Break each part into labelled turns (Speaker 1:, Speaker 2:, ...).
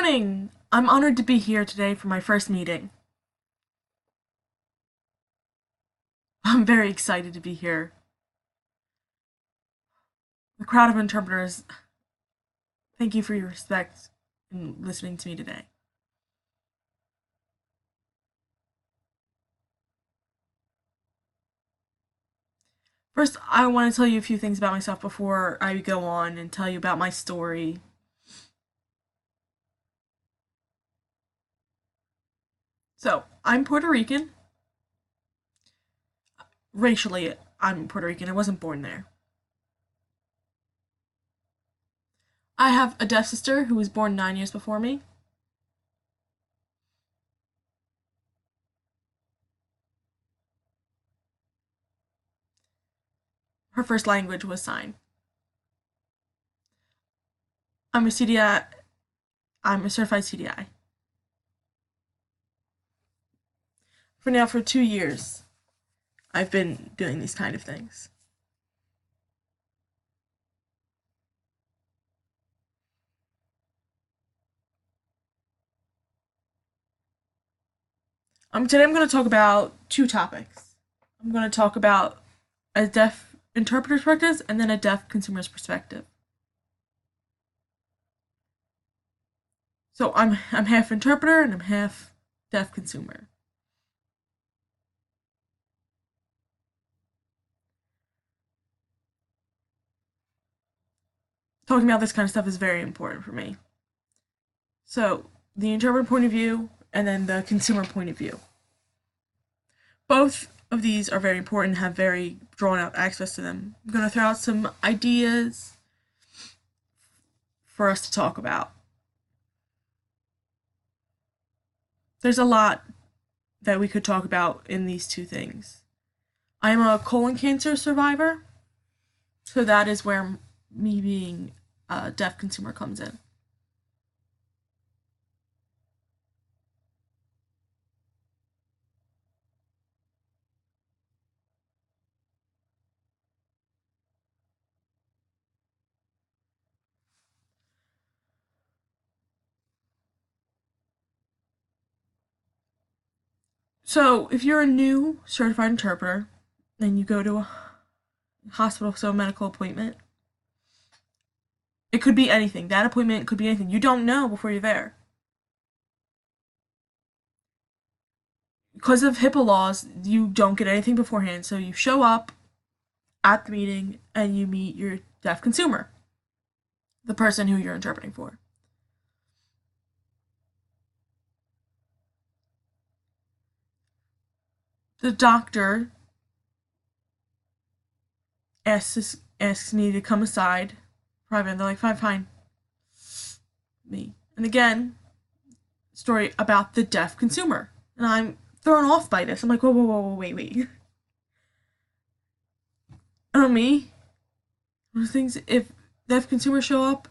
Speaker 1: morning! I'm honored to be here today for my first meeting. I'm very excited to be here. The crowd of interpreters, thank you for your respect in listening to me today. First, I want to tell you a few things about myself before I go on and tell you about my story. So, I'm Puerto Rican. Racially, I'm Puerto Rican. I wasn't born there. I have a deaf sister who was born 9 years before me. Her first language was sign. I'm a CDI. I'm a certified CDI. For 2 years, I've been doing these kind of things. Today I'm going to talk about two topics. I'm going to talk about a deaf interpreter's perspective and then a deaf consumer's perspective. So I'm half interpreter and I'm half deaf consumer. Talking about this kind of stuff is very important for me. So the interpreter point of view and then the consumer point of view. Both of these are very important and have very drawn out aspects to them. I'm going to throw out some ideas for us to talk about. There's a lot that we could talk about in these two things. I am a colon cancer survivor, so that is where me being a deaf consumer comes in. So, if you're a new certified interpreter and you go to a hospital, so a medical appointment, it could be anything. That appointment could be anything. You don't know before you're there. Because of HIPAA laws, you don't get anything beforehand. So you show up at the meeting and you meet your deaf consumer, the person who you're interpreting for. The doctor asks me to come aside private, and they're like, fine, fine. Me. And again, story about the deaf consumer. And I'm thrown off by this. I'm like, whoa, whoa, whoa, wait. Me. Things, if deaf consumers show up,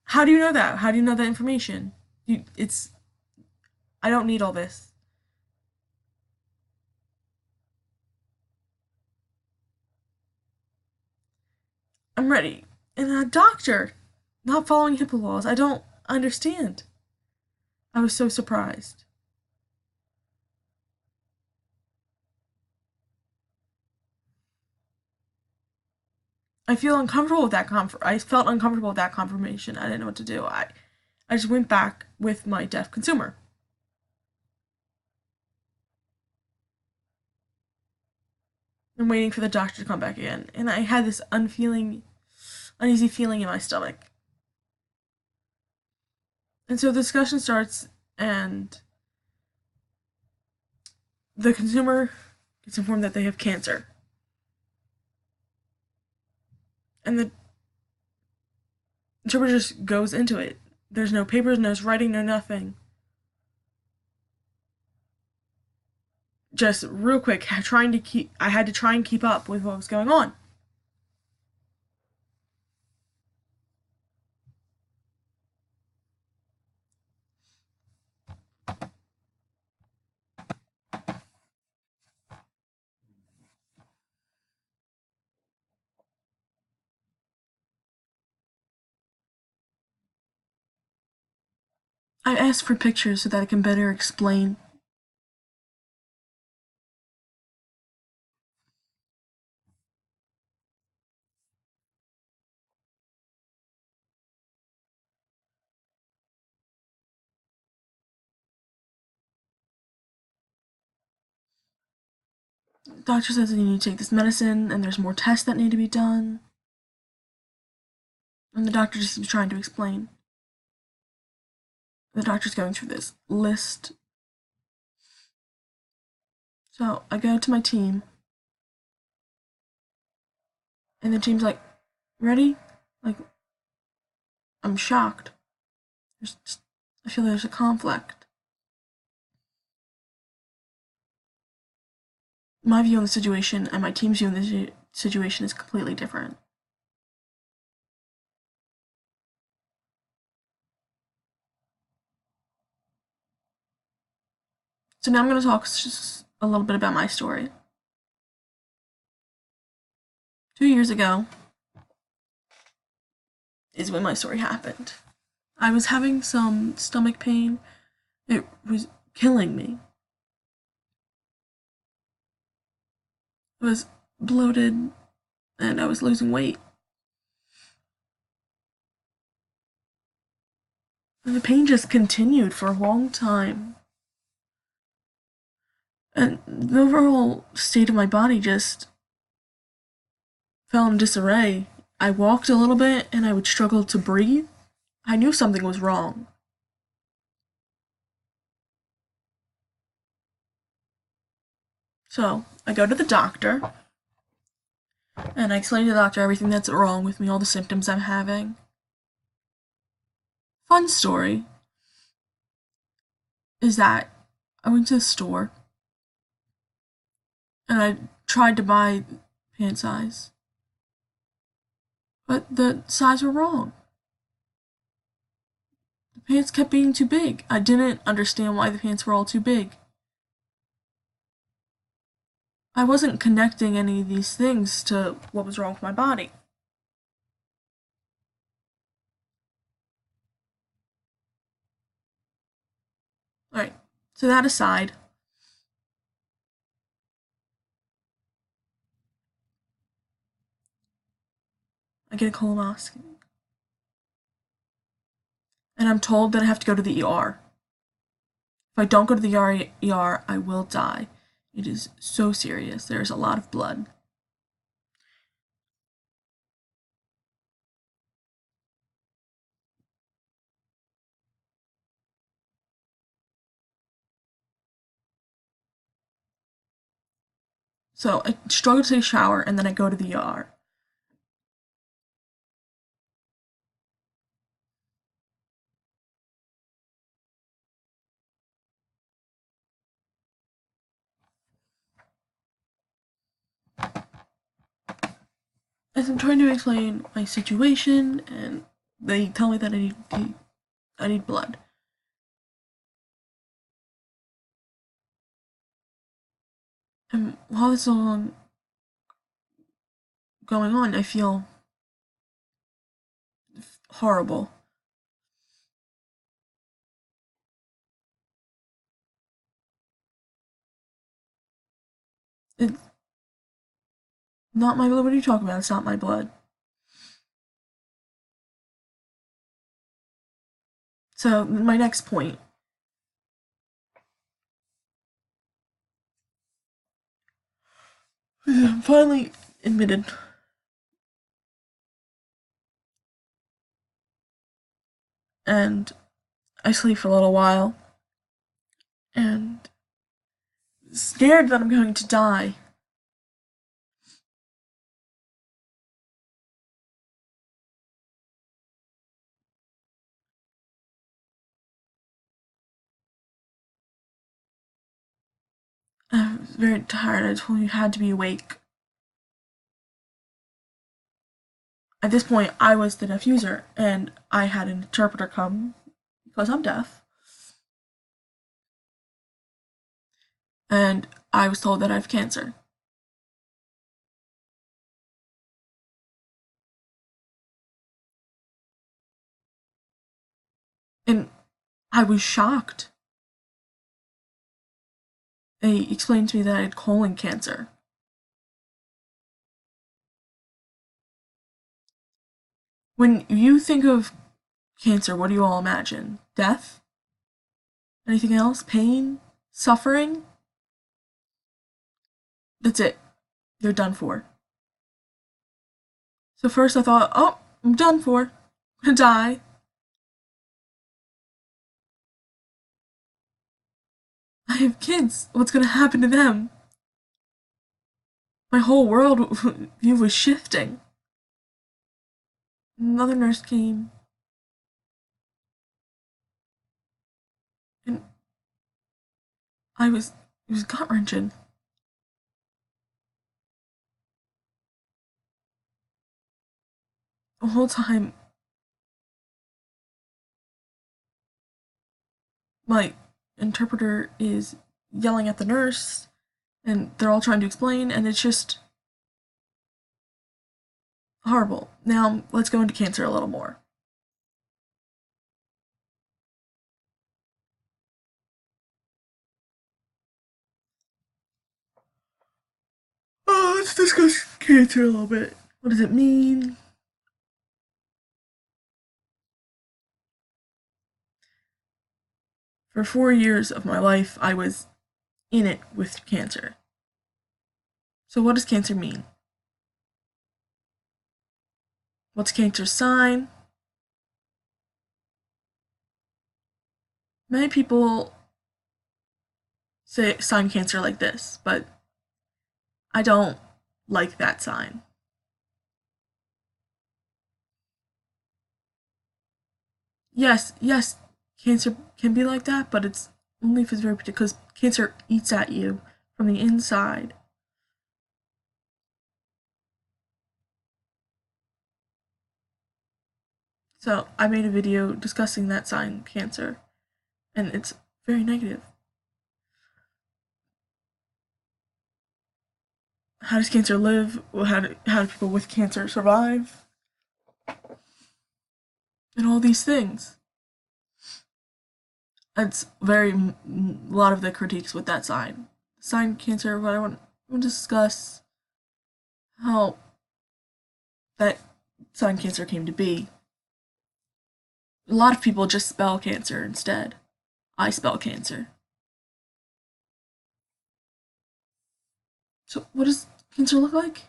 Speaker 1: how do you know that? How do you know that information? I don't need all this. I'm ready. And a doctor not following HIPAA laws. I don't understand. I was so surprised. I feel uncomfortable with that I felt uncomfortable with that confirmation. I didn't know what to do. I just went back with my deaf consumer. I'm waiting for the doctor to come back again, and I had this uneasy feeling in my stomach. And so the discussion starts, and the consumer gets informed that they have cancer. And the interpreter just goes into it. There's no papers, no writing, no nothing. Just real quick, I had to try and keep up with what was going on. I asked for pictures so that I can better explain. The doctor says that you need to take this medicine and there's more tests that need to be done. And the doctor just keeps trying to explain. The doctor's going through this list. So I go to my team, and the team's like, ready? Like, I'm shocked. I feel there's a conflict. My view on the situation and my team's view on the situation is completely different. So now I'm going to talk just a little bit about my story. 2 years ago is when my story happened. I was having some stomach pain. It was killing me. I was bloated and I was losing weight. And the pain just continued for a long time. And the overall state of my body just fell in disarray. I walked a little bit and I would struggle to breathe. I knew something was wrong. So I go to the doctor and I explain to the doctor everything that's wrong with me, all the symptoms I'm having. Fun story is that I went to the store and I tried to buy pant size, but the size were wrong. The pants kept being too big. I didn't understand why the pants were all too big. I wasn't connecting any of these things to what was wrong with my body. Alright, so that aside, I get a colonoscopy. And I'm told that I have to go to the ER. If I don't go to the ER, I will die. It is so serious. There's a lot of blood. So I struggle to take a shower and then I go to the ER. As I'm trying to explain my situation, and they tell me that I need blood. And while this is all going on, I feel horrible. It's not my blood. What are you talking about? It's not my blood. So my next point. I'm finally admitted. And I sleep for a little while. And scared that I'm going to die. I was very tired. I told you had to be awake. At this point, I was the deaf user, and I had an interpreter come because I'm deaf. And I was told that I have cancer. And I was shocked. They explained to me that I had colon cancer. When you think of cancer, what do you all imagine? Death? Anything else? Pain? Suffering? That's it. You're done for. So first I thought, oh, I'm done for. I'm gonna die. I have kids. What's gonna happen to them? My whole world view was shifting. Another nurse came, and it was gut wrenching. The whole time, my interpreter is yelling at the nurse, and they're all trying to explain, and it's just horrible. Now, let's go into cancer a little more. Let's discuss cancer a little bit. What does it mean? For 4 years of my life, I was in it with cancer. So, what does cancer mean? What's cancer's sign? Many people say sign cancer like this, but I don't like that sign. Yes, cancer can be like that, but it's only if it's very because cancer eats at you from the inside. So I made a video discussing that sign, cancer, and it's very negative. How does cancer live? How do people with cancer survive? And all these things. It's a lot of the critiques with that sign. Sign cancer, what I want to discuss how that sign cancer came to be. A lot of people just spell cancer instead. I spell cancer. So, what does cancer look like?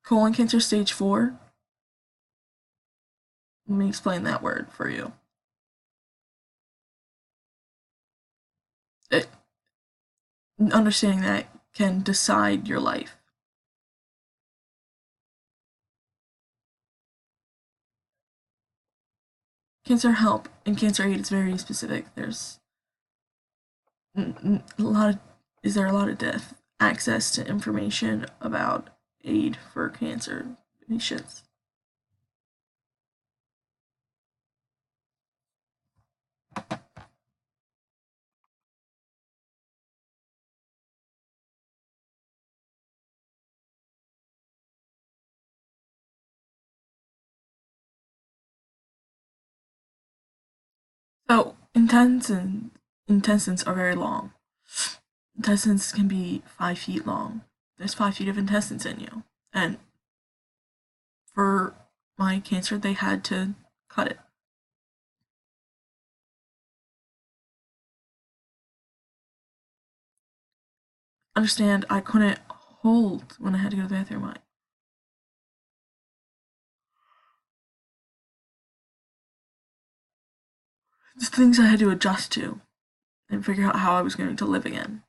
Speaker 1: Colon cancer stage 4. Let me explain that word for you. It, understanding that can decide your life. Cancer help and cancer aid is very specific. There's a lot of is there a lot of death access to information about aid for cancer patients. So intestines are very long. Intestines can be 5 feet long. There's 5 feet of intestines in you, and for my cancer, they had to cut it. Understand, I couldn't hold when I had to go to the bathroom. Just things I had to adjust to and figure out how I was going to live again.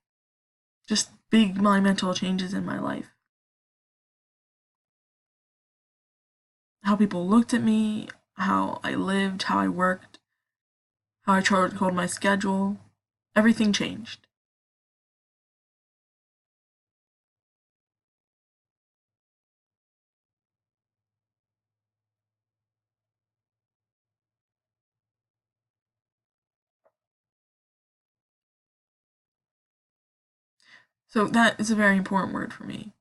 Speaker 1: Just big monumental changes in my life. How people looked at me, how I lived, how I worked, how I controlled my schedule. Everything changed. So that is a very important word for me.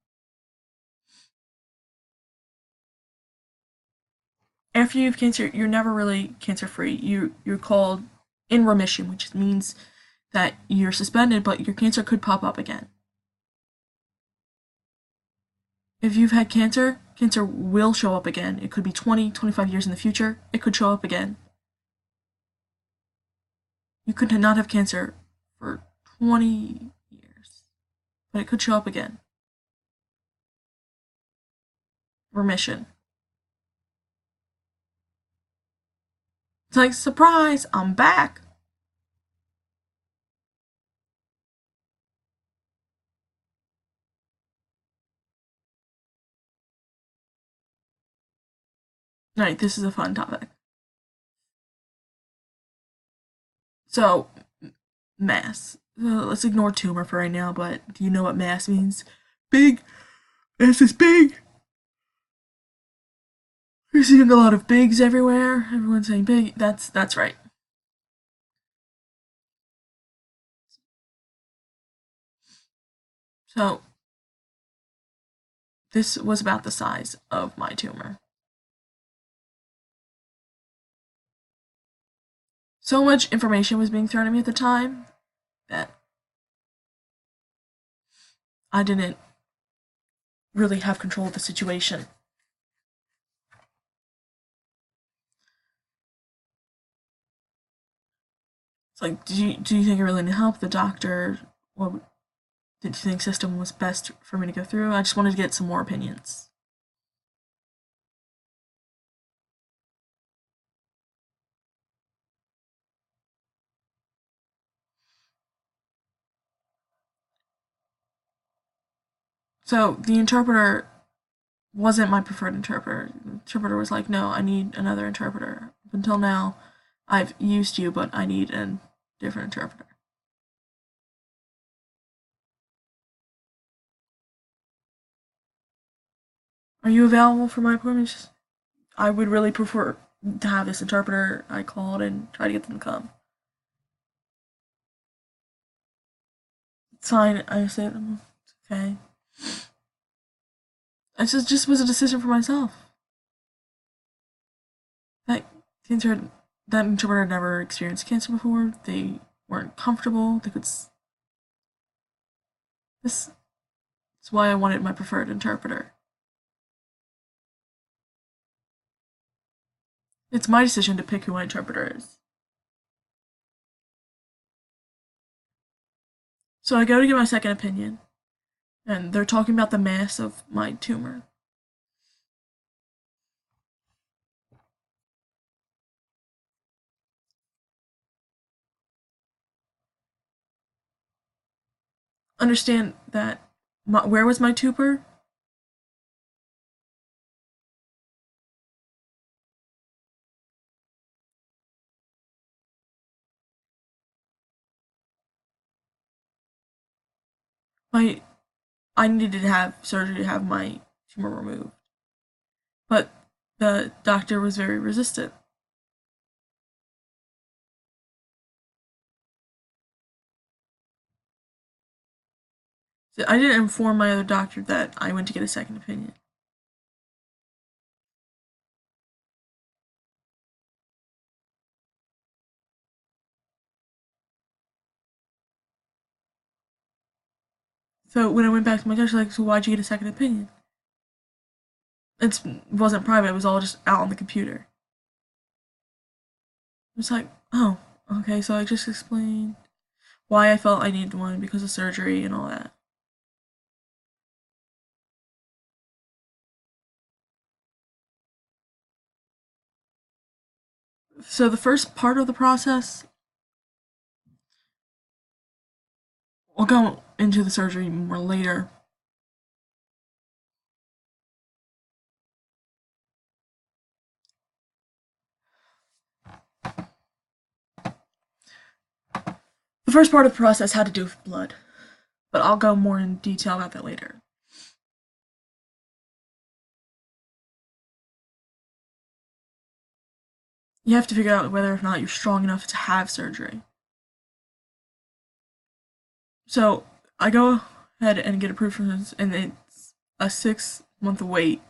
Speaker 1: after you have cancer, you're never really cancer free. You're called in remission, which means that you're suspended, but your cancer could pop up again. If you've had cancer, cancer will show up again. It could be 20, 25 years in the future. It could show up again. You could not have cancer for 20 years, but it could show up again. Remission. It's like, surprise, I'm back. Alright, this is a fun topic. So, mass. Let's ignore tumor for right now, but do you know what mass means? Big. Mass is big. You're seeing a lot of bigs everywhere. Everyone's saying big. That's right. So, this was about the size of my tumor. So much information was being thrown at me at the time that I didn't really have control of the situation. It's like, do you think I really need help? The doctor, or did you think system was best for me to go through? I just wanted to get some more opinions. So the interpreter wasn't my preferred interpreter. The interpreter was like, no, I need another interpreter. Up until now, I've used you, but I need a different interpreter. Are you available for my appointments? I would really prefer to have this interpreter. I called and tried to get them to come. It's fine. I said, it's okay. It just was a decision for myself. That cancer, that interpreter had never experienced cancer before. They weren't comfortable. They could. This is why I wanted my preferred interpreter. It's my decision to pick who my interpreter is. So I go to get my second opinion, and they're talking about the mass of my tumor. Understand that where was my tumor? My I needed to have surgery to have my tumor removed, but the doctor was very resistant. So I didn't inform my other doctor that I went to get a second opinion. So when I went back to my doctor, like, so why'd you get a second opinion? It wasn't private. It was all just out on the computer. It was like, oh, okay. So I just explained why I felt I needed one because of surgery and all that. So the first part of the process, we'll go into the surgery more later. The first part of the process had to do with blood, but I'll go more in detail about that later. You have to figure out whether or not you're strong enough to have surgery. So I go ahead and get approved for this, and it's a 6-month wait.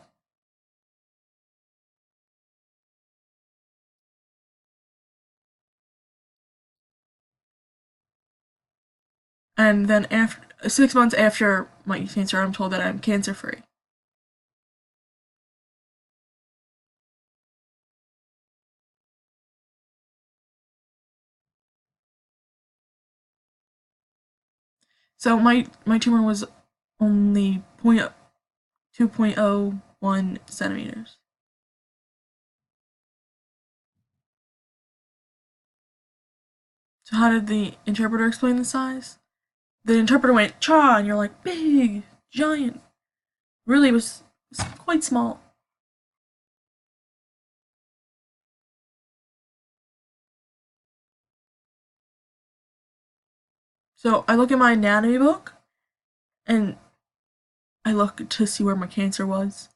Speaker 1: And then after 6 months after my cancer, I'm told that I'm cancer free. So my tumor was only 2.01 centimeters. So how did the interpreter explain the size? The interpreter went cha, and you're like big, giant. Really, it was quite small. So I look at my anatomy book, and I look to see where my cancer was,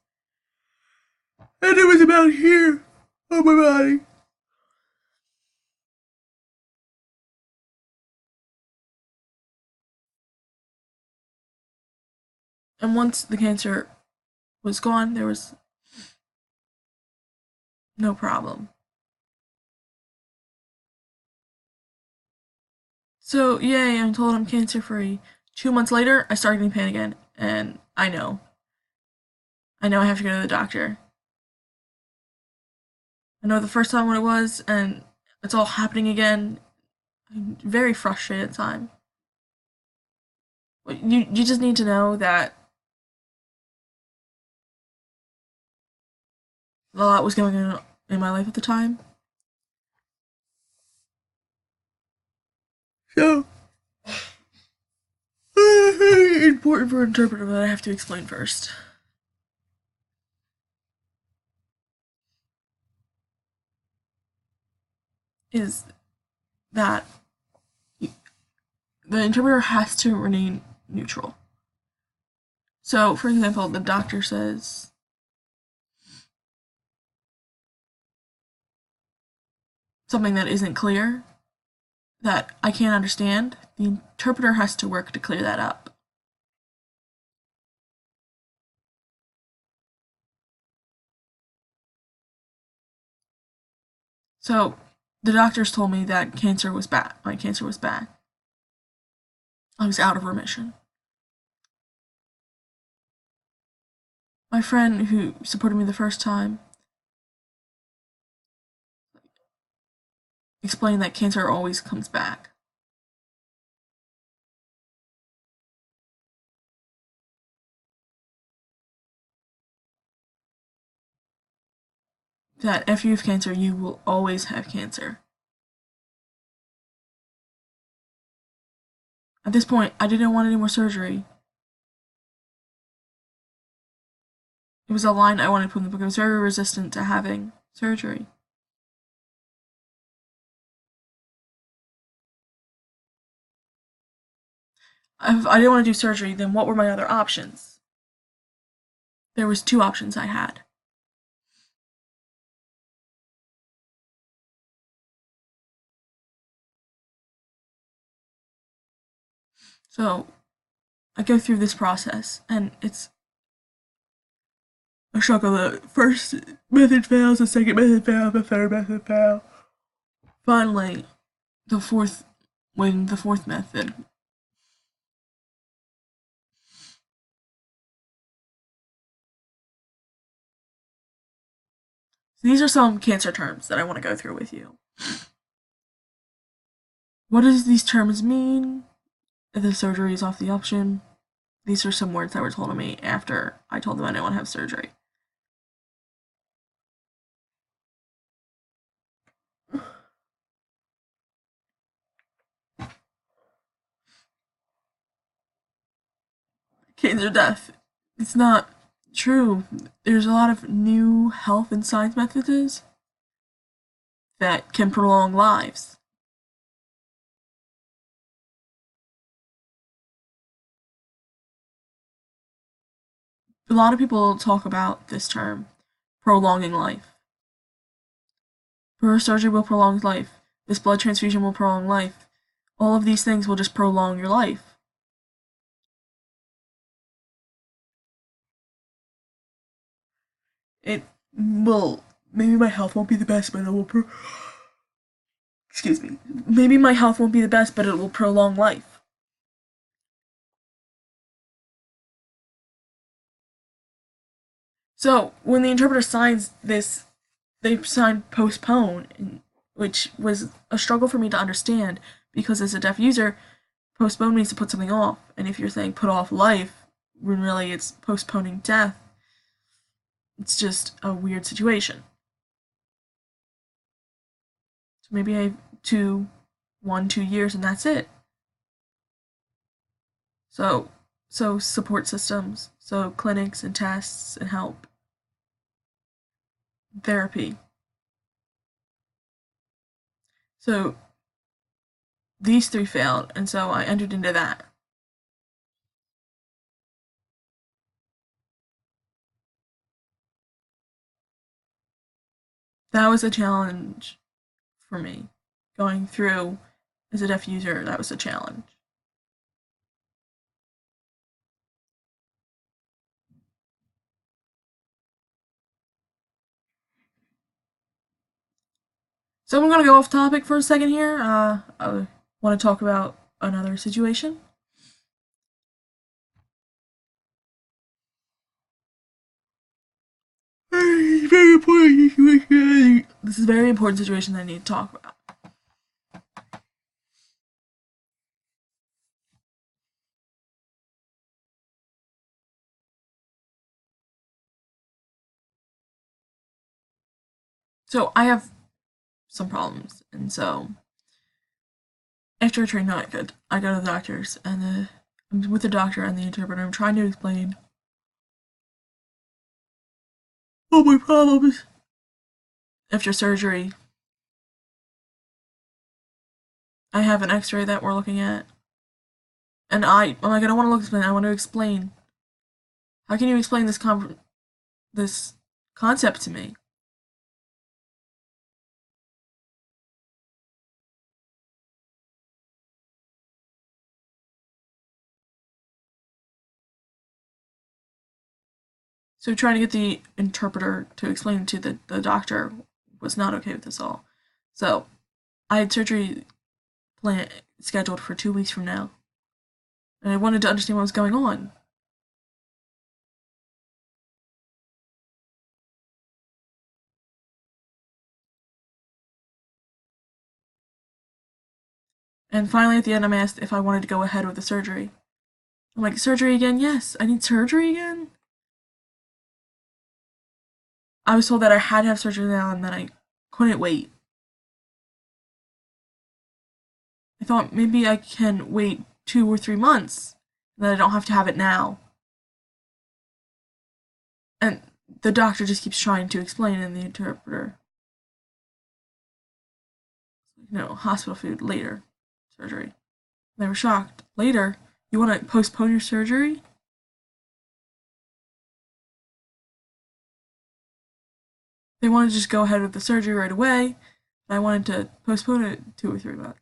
Speaker 1: and it was about here on my body. And once the cancer was gone, there was no problem. So yay, I'm told I'm cancer free. 2 months later, I start getting pain again, and I know I have to go to the doctor. I know the first time what it was, and it's all happening again. I'm very frustrated at the time. But you just need to know that a lot was going on in my life at the time. So important for an interpreter that I have to explain first is that the interpreter has to remain neutral. So, for example, the doctor says something that isn't clear, that I can't understand, the interpreter has to work to clear that up. So, the doctors told me that cancer was back. My cancer was back. I was out of remission. My friend who supported me the first time explained that cancer always comes back. That if you have cancer, you will always have cancer. At this point, I didn't want any more surgery. It was a line I wanted to put in the book. I was very resistant to having surgery. If I didn't want to do surgery, then what were my other options? There was two options I had. So I go through this process, and it's a struggle. The first method fails, the second method fails, the third method fails. Finally, the fourth, when the fourth method. So these are some cancer terms that I want to go through with you. What does these terms mean? If the surgery is off the option. These are some words that were told to me after I told them I didn't want to have surgery. Cancer death. It's not true. There's a lot of new health and science methods that can prolong lives. A lot of people talk about this term, prolonging life. Her surgery will prolong life. This blood transfusion will prolong life. All of these things will just prolong your life. It will. Maybe my health won't be the best, but it will. Excuse me. Maybe my health won't be the best, but it will prolong life. So when the interpreter signs this, they signed postpone, which was a struggle for me to understand because as a deaf user, postpone means to put something off. And if you're saying put off life, when really it's postponing death, it's just a weird situation. So maybe I have 2 years, and that's it. So support systems, so clinics and tests and help, therapy. So these three failed, and so I entered into that. That was a challenge for me. Going through as a deaf user, that was a challenge. So I'm gonna go off topic for a second here. I want to talk about another situation. Very important situation. This is a very important situation that I need to talk about. So I have some problems, and so after a treatment, I go to the doctors, and I'm with the doctor and the interpreter. I'm trying to explain all my problems after surgery. I have an X-ray that we're looking at, and I'm like, I don't want to look explain. I want to explain. How can you explain this concept to me? So trying to get the interpreter to explain to the doctor was not okay with this all. So I had surgery plan scheduled for 2 weeks from now, and I wanted to understand what was going on. And finally, at the end, I'm asked if I wanted to go ahead with the surgery. I'm like, surgery again? Yes, I need surgery again? I was told that I had to have surgery now and that I couldn't wait. I thought maybe I can wait 2 or 3 months, and that I don't have to have it now. And the doctor just keeps trying to explain in the interpreter. Hospital food, later. Surgery. They were shocked. Later? You want to postpone your surgery? They wanted to just go ahead with the surgery right away, but I wanted to postpone it 2 or 3 months.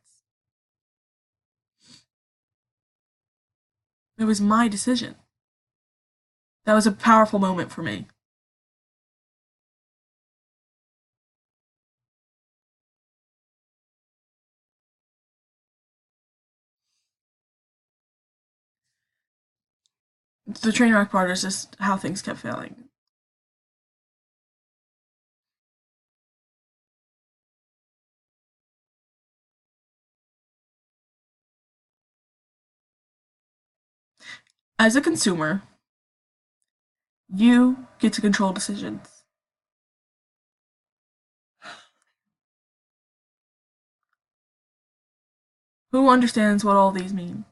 Speaker 1: It was my decision. That was a powerful moment for me. The train wreck part is just how things kept failing. As a consumer, you get to control decisions. Who understands what all these mean?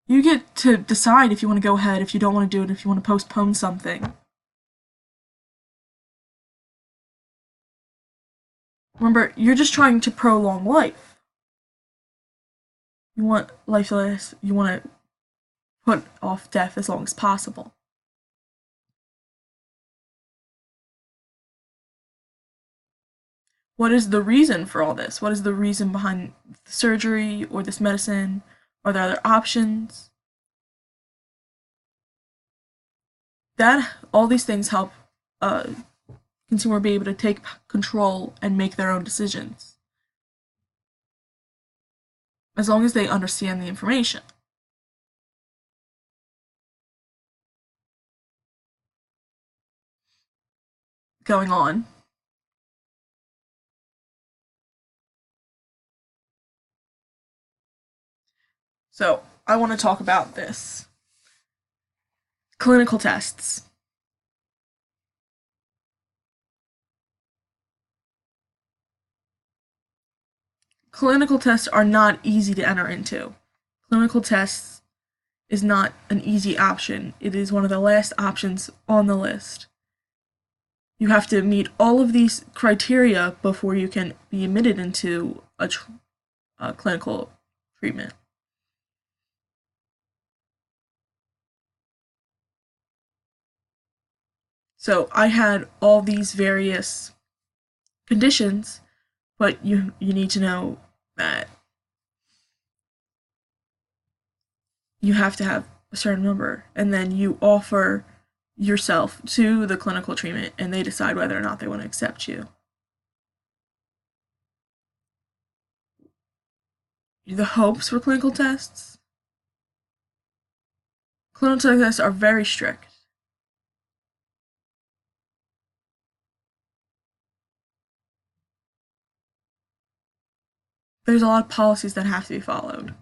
Speaker 1: You get to decide if you want to go ahead, if you don't want to do it, if you want to postpone something. Remember, you're just trying to prolong life. You want lifeless, you want to put off death as long as possible. What is the reason for all this? What is the reason behind the surgery or this medicine? Are there other options? That all these things help a consumer be able to take control and make their own decisions. as long as they understand the information going on. So I want to talk about this. Clinical tests. Clinical tests are not easy to enter into. Clinical tests is not an easy option. It is one of the last options on the list. You have to meet all of these criteria before you can be admitted into a clinical treatment. So I had all these various conditions, but you need to know that you have to have a certain number, and then you offer yourself to the clinical treatment, and they decide whether or not they want to accept you. The hopes for clinical tests. Clinical tests are very strict. There's a lot of policies that have to be followed.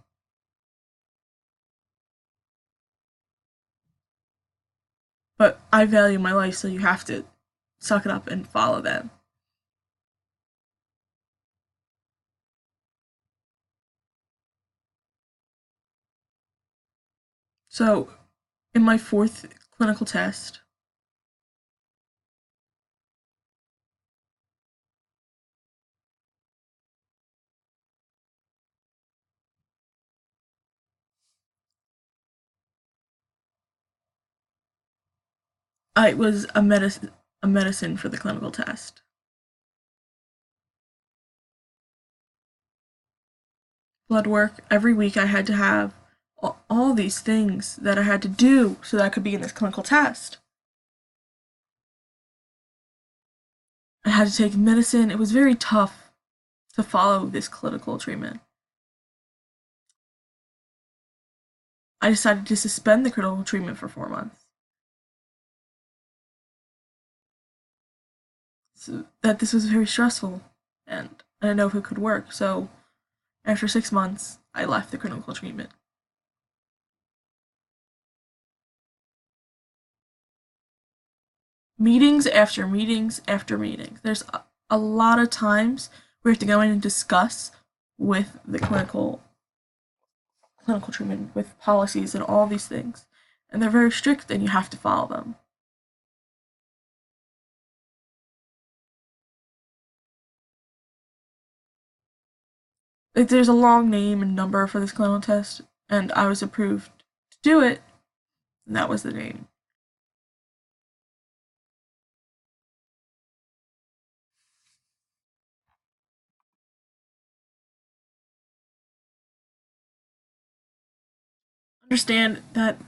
Speaker 1: But I value my life, so you have to suck it up and follow them. So, in my fourth clinical test, it was a medicine for the clinical test. Blood work. Every week I had to have all these things that I had to do so that I could be in this clinical test. I had to take medicine. It was very tough to follow this clinical treatment. I decided to suspend the clinical treatment for 4 months. So that this was very stressful, and I didn't know if it could work. So after 6 months, I left the clinical treatment. Meetings after meetings after meetings. There's a lot of times we have to go in and discuss with the clinical treatment with policies and all these things, and they're very strict, and you have to follow them. Like, there's a long name and number for this clinical test, and I was approved to do it, and that was the name. Understand that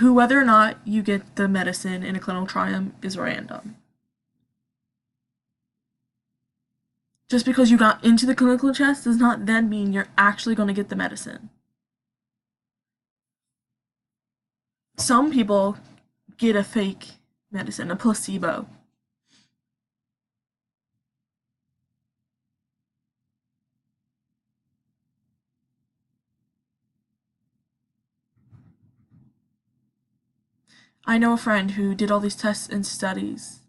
Speaker 1: whether or not you get the medicine in a clinical trial is random. Just because you got into the clinical test does not then mean you're actually going to get the medicine. Some people get a fake medicine, a placebo. I know a friend who did all these tests and studies,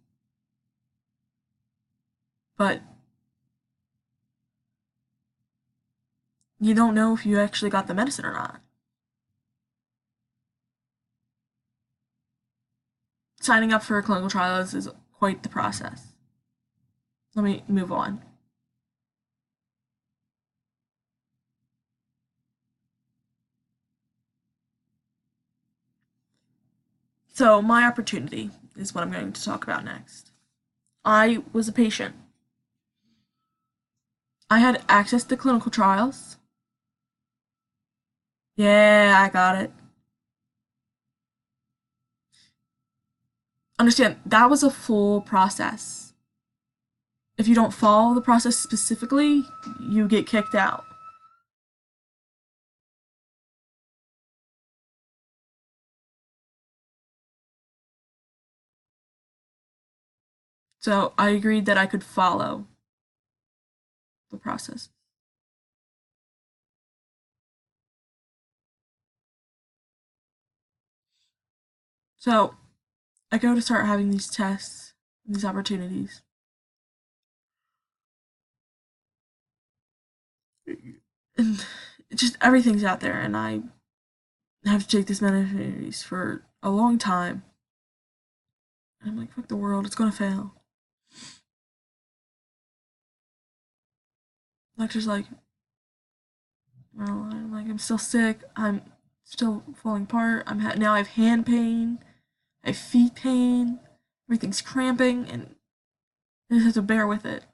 Speaker 1: but you don't know if you actually got the medicine or not. Signing up for clinical trials is quite the process. Let me move on. So, my opportunity is what I'm going to talk about next. I was a patient. I had access to clinical trials. Yeah, I got it. Understand, that was a full process. If you don't follow the process specifically, you get kicked out. So I agreed that I could follow the process. So I go to start having these tests, these opportunities. And just everything's out there, and I have to take this medicine for a long time. And I'm like, fuck the world, it's gonna fail. Doctor's like, well, I'm like, I'm still sick. I'm still falling apart. Now I have hand pain. I have feet pain. Everything's cramping, and I just have to bear with it.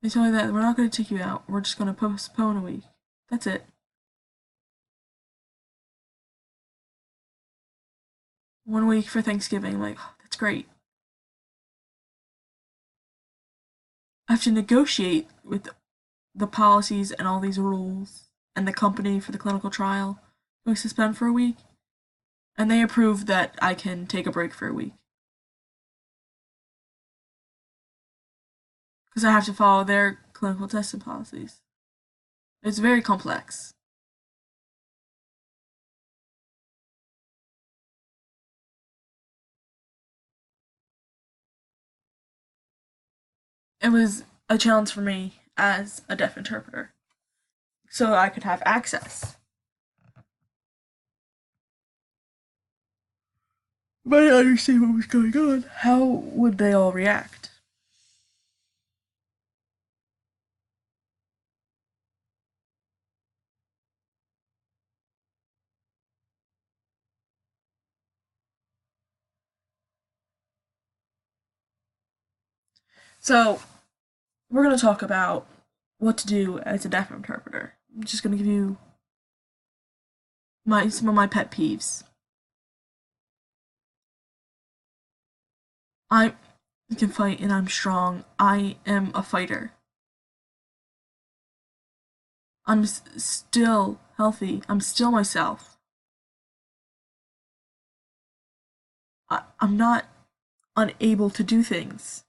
Speaker 1: They tell me that we're not going to take you out. We're just going to postpone a week. That's it. 1 week for Thanksgiving. I'm like, oh, that's great. I have to negotiate with the policies and all these rules and the company for the clinical trial. We suspend for a week, and they approve that I can take a break for a week because I have to follow their clinical testing policies. It's very complex. It was a challenge for me as a deaf interpreter so I could have access. But I understand what was going on. How would they all react? So, we're going to talk about what to do as a deaf interpreter. I'm just going to give you some of my pet peeves. I can fight and I'm strong. I am a fighter. I'm still healthy. I'm still myself. I'm not unable to do things.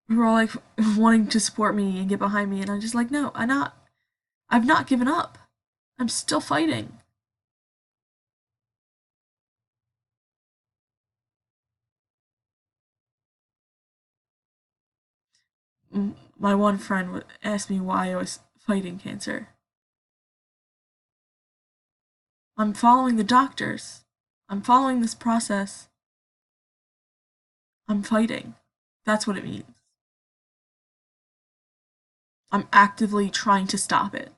Speaker 1: People are all like wanting to support me and get behind me, and I'm just like, no, I've not given up. I'm still fighting. My one friend asked me why I was fighting cancer. I'm following the doctors. I'm following this process. I'm fighting. That's what it means. I'm actively trying to stop it.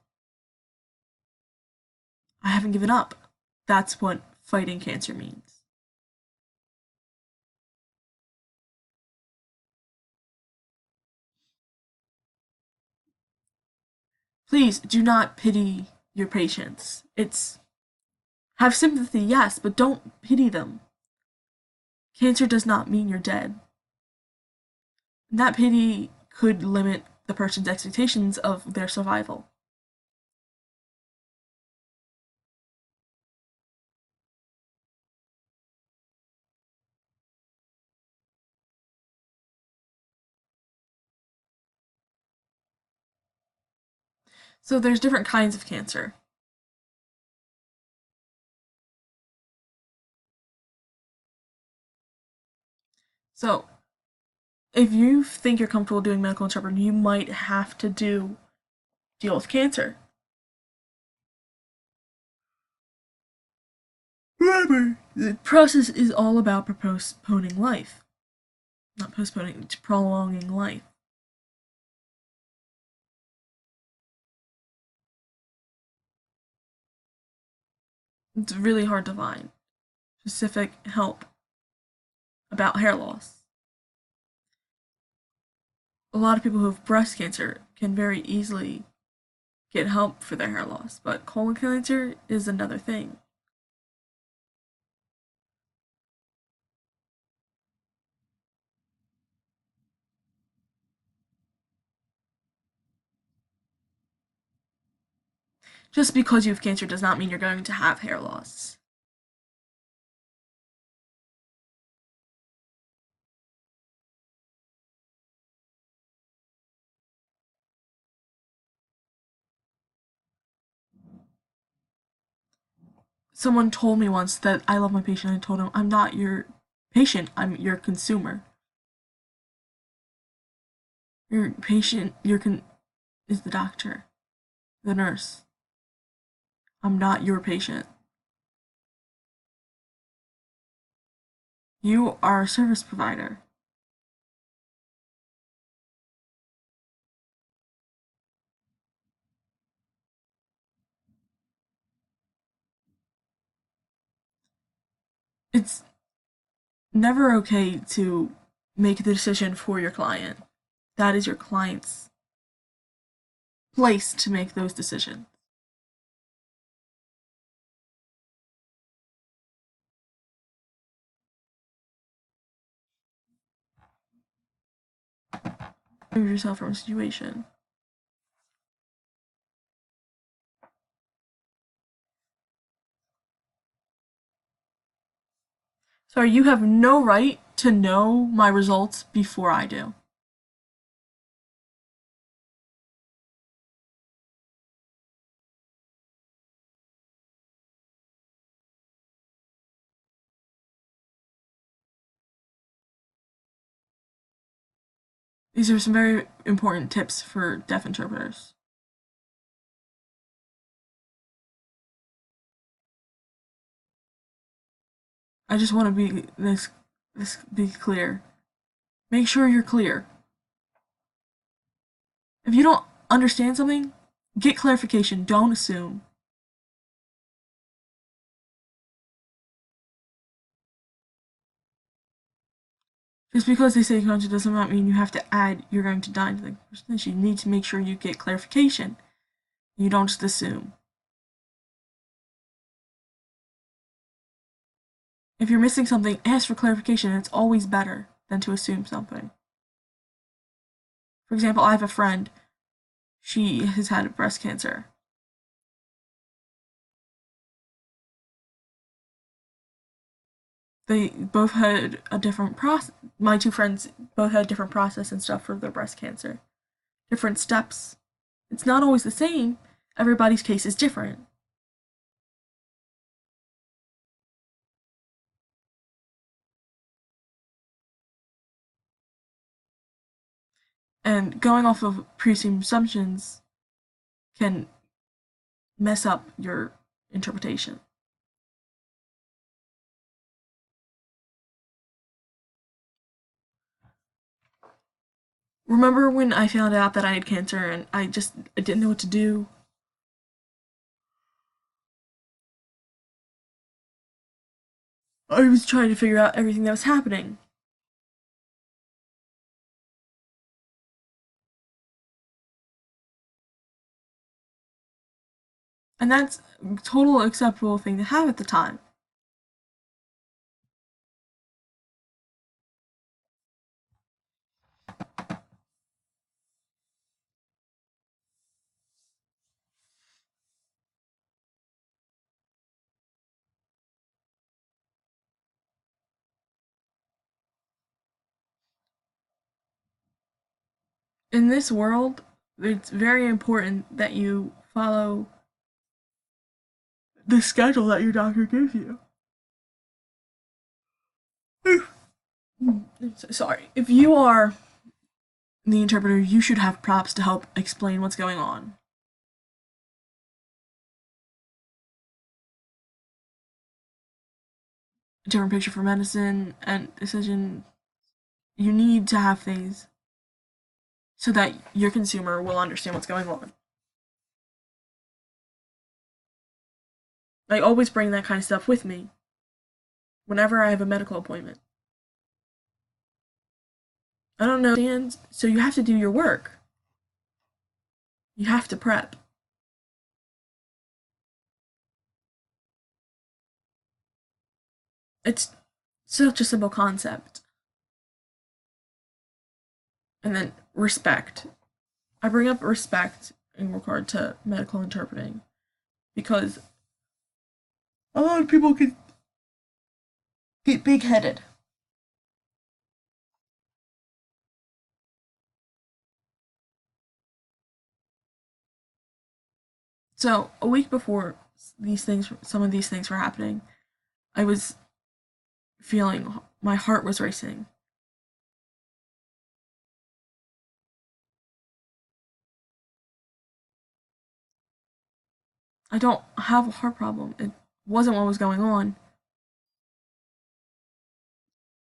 Speaker 1: I haven't given up. That's what fighting cancer means. Please do not pity your patients. It's have sympathy, yes, but don't pity them. Cancer does not mean you're dead. And that pity could limit the person's expectations of their survival. So there's different kinds of cancer. So if you think you're comfortable doing medical interpreting, you might have to deal with cancer. Remember, the process is all about postponing life. Not postponing, it's prolonging life. It's really hard to find specific help about hair loss. A lot of people who have breast cancer can very easily get help for their hair loss, but colon cancer is another thing. Just because you have cancer does not mean you're going to have hair loss. Someone told me once that I love my patient. I told him, I'm not your patient, I'm your consumer. Your patient, is the doctor, the nurse. I'm not your patient. You are a service provider. It's never okay to make the decision for your client. That is your client's place to make those decisions. Remove yourself from a situation. Sorry, you have no right to know my results before I do. These are some very important tips for deaf interpreters. I just want to be clear. Make sure you're clear. If you don't understand something, get clarification. Don't assume. Just because they say conjure doesn't not mean you have to add you're going to die to the person. You need to make sure you get clarification. You don't just assume. If you're missing something, ask for clarification. It's always better than to assume something. For example, I have a friend. She has had breast cancer. They both had a different process. My two friends both had a different process and stuff for their breast cancer. Different steps. It's not always the same. Everybody's case is different. And going off of preassumed assumptions can mess up your interpretation. Remember when I found out that I had cancer and I didn't know what to do? I was trying to figure out everything that was happening. And that's a total acceptable thing to have at the time. In this world, it's very important that you follow the schedule that your doctor gives you. Sorry. If you are the interpreter, you should have props to help explain what's going on. A different picture for medicine and decision. You need to have things so that your consumer will understand what's going on. I always bring that kind of stuff with me whenever I have a medical appointment. I don't know, so you have to do your work. You have to prep. It's such a simple concept. And then respect. I bring up respect in regard to medical interpreting because a lot of people can get big headed. So a week before some of these things were happening, I was feeling my heart was racing. I don't have a heart problem. It wasn't what was going on.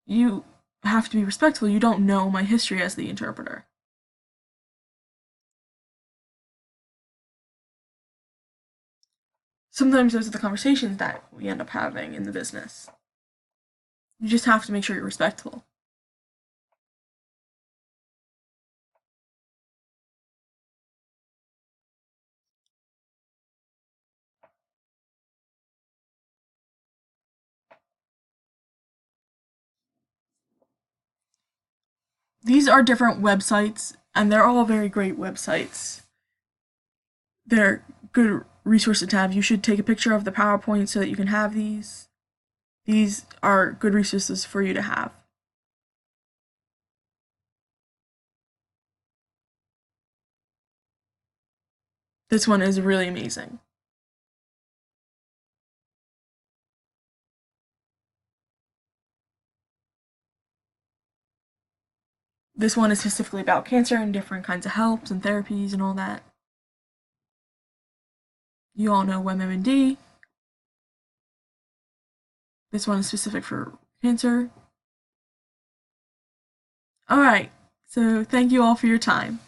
Speaker 1: You have to be respectful. You don't know my history as the interpreter. Sometimes those are the conversations that we end up having in the business. You just have to make sure you're respectful. These are different websites, and they're all very great websites. They're good resources to have. You should take a picture of the PowerPoint so that you can have these. These are good resources for you to have. This one is really amazing. This one is specifically about cancer and different kinds of helps and therapies and all that. You all know WebMD. This one is specific for cancer. Alright, so thank you all for your time.